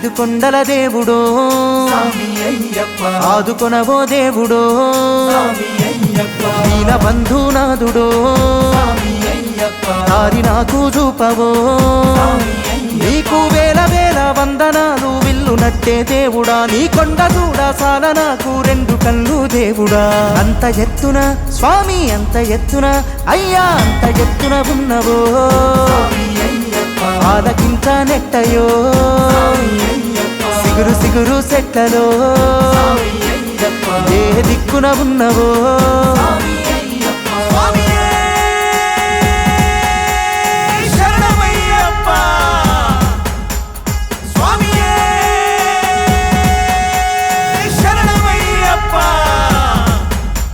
ఐదు కొండల దేవుడో స్వామి అయ్యప్ప ఆదుకొనవో దేవుడో స్వామి అయ్యప్ప దీన బంధునాథుడో స్వామి అయ్యప్ప దారి నాకు చూపవో స్వామి అయ్యప్ప నీకు వేల వేల వందనాలు విల్లునట్టే దేవుడా నీ కొండ చూడా సాల నాకు రెండు కళ్ళు దేవుడా అంత ఎత్తున స్వామి అంత ఎత్తున అయ్యా అంత ఎత్తున ఉన్నవో స్వామి అయ్యప్ప ఆలకింత నెట్టయో స్వామి అయ్యప్ప సిగురు సిగురు సెట్లలో స్వామి అయ్యప్ప ఏ దిక్కున ఉన్నవో